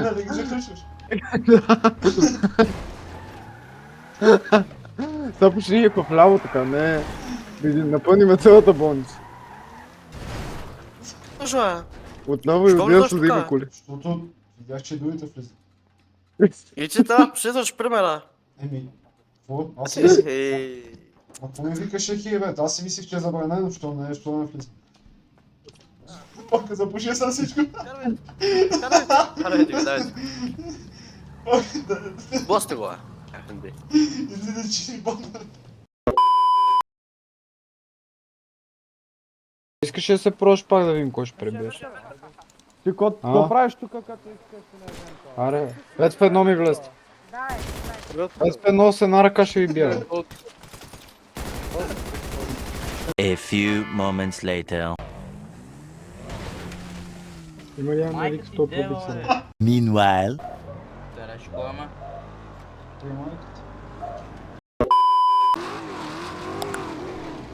Да ги заключваш. Сега почни в ляво така, не. Да напълним цялата болница. Жа, Отново и що отдесно влизаш да има тука? коли. Защото видях, че другите влизат. И ти трябва следваш примера. Еми, какво? Аз си мислих... Ехей. А какво ми викаш хей, бе? Аз си мислих, че е забранено, що не влизам. Пака, запуши съм всичко. Карайте го, давайте. Пака, да... Блъсте го, бе. Излиза, че си бомба. Искаш ли да се прош пак да видим кой ще пребиеш? Ти какво правиш тук, като искаш да не знам това? Аре, 5 в едно ми влезте. 5 в едно с една ръка ще ви бия. A few moments later. Има ли Америк 100 побица? Meanwhile.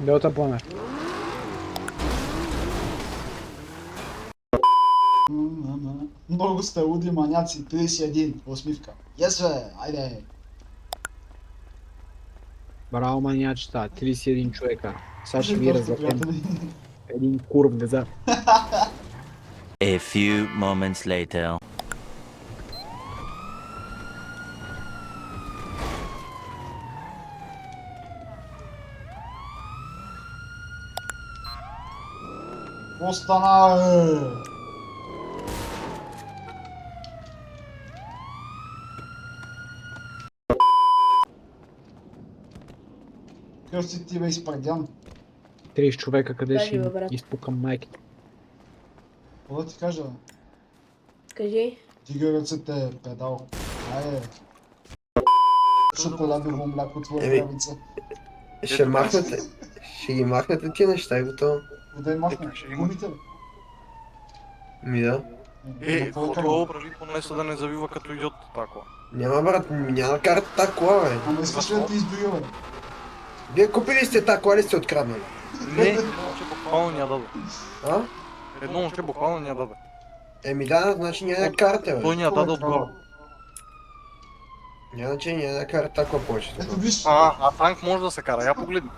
Делта плане. Много сте луди маняци, 31, усмивка. Yes, бе, айде. Браво маниачета, 31 човека. Сега ще ви Доста разлепем. приятели. Един курв, не знам. A few moments later. Какво стана, бе? Къв си ти, бе, изпредян? 30 човека, къде Дай ще ги, им бе, брат. изпукам майки. Какво да ти кажа, бе? Кажи. Тига ръцете, педал. Айде. Шоколадово мляко, твоя Еми. правица. Ще махнете. Ще ги махнете тия неща и готово. Куда е махна? как ще ги Гумите, бе? Ми да. Какво да кажа? Ходло, прави поне са да не завива като идиот тако. Няма брат, няма карта та кола, бе. Ама искаш ли да ти избия, бе? Вие купили сте та кола или сте откраднали? Не, едно момче буквално ни я даде. А? Едно момче буквално ни я даде. Еми да, значи няма карта, Той бе. ни я даде отгоре. Няма значи няма карта та кола повече. Ето виж, А танк може да се кара, я погледни.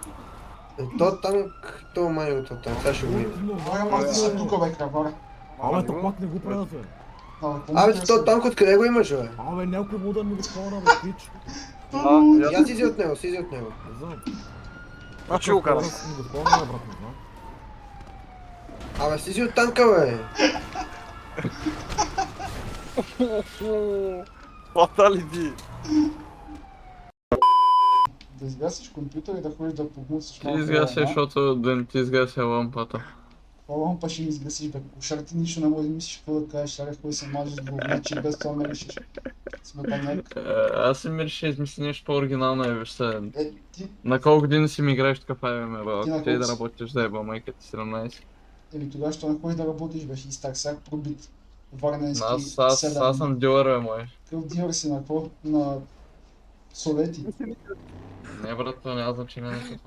То танк, то майното там, сега ще го видим. ама ти си тука, бе, крабаре. Абе, то пак не го пренесе. Абе, то танк откъде го имаш, бе? Абе, някой му да ми го спомня, бе, пич. Я си изи от него, си изи от него. Не знам. Значи го кара. Ми го спомня, брат, не знам. Абе, си изи от танка, бе. Пата ли ти? Да изгасиш компютър и да ходиш да погмусиш Ти малко. изгася, а? защото да не ти изгася лампата. Това лампа ще ми изгасиш, бе. Кошар ти нищо не може да мислиш какво да кажеш, аре кой се мажеш в главни, без това ме решиш. Сметаняк. Аз си ми реши измисли нещо по-оригинално и виж се. Ти, На колко години си ми играеш такъв ММО? Ти на Ако ти колко да си? работиш да еба майка ти 17. тогава ще не ходиш да работиш, беше и стар сяк пробит. Варненски Аз съм дилър, бе, мой. Какъв дилър си на какво? На солети. Не, брат, това няма значение.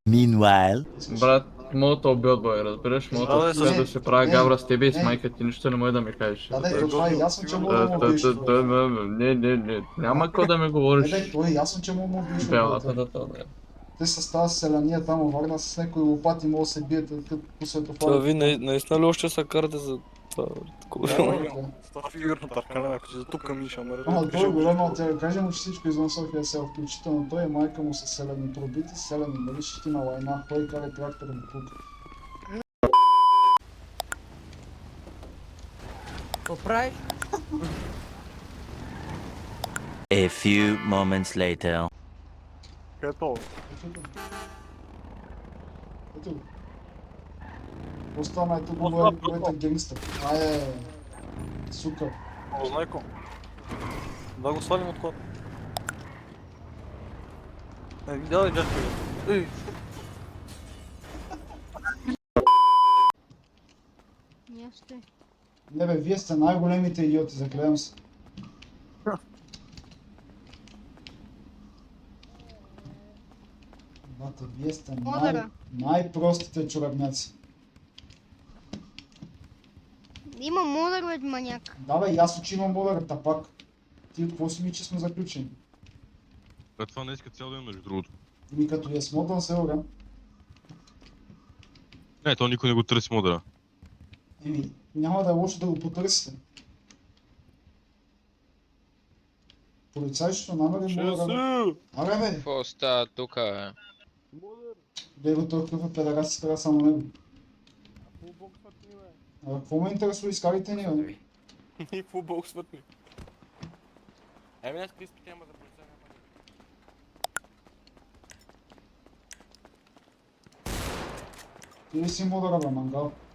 Meanwhile. Брат, мога да убият, бой, разбираш? Мога Да, да да, спра да се правя не, габра с тебе и с не. майка ти, нищо не може да ми кажеш. Да, разбираш? това е ясно, че мога да му убиеш. Не, няма какво да ми говориш. Това е ясно, че мога да му убиеш. Белата да това да е. Те с тази селяния там във Варна с някои лопати могат да се бият като по светофара. Ви наистина ли още са карате за това? Става фигурно търкане, ако ти затупка Миша, ме Ама той е голям, а тя кажа му, че всичко извън София се включително той и майка му са селени, пробити селени, нали ще ти на война, кой кара трактор до тук. A few moments later. Ето, Ето го. Остана ето го моята генгстър. Айде, сука. Ознайко. Да го свалим от код. Давай, дядко. Ей, Не бе, вие сте най-големите идиоти, заклевам се. Бате, вие сте най-простите чорабняци. Има модър, бе, маняк. Да бе, и аз очи имам модърата пак. Ти какво си ми, че сме заключени? Това не иска цял ден, между другото. Ми като я смотан се ора. Не, то никой не го търси модера. Еми, няма да е лошо да го потърсите. Полицайщото намери модъра. Аре бе, Какво става тука, бе? бе го толкова педагаз си трябва само него. А какво ме интересува, изкарайте ни, бе? И футбол свъртни. Еми, днес изпити няма за полицай. Ти ли си модъра, бе, мангал?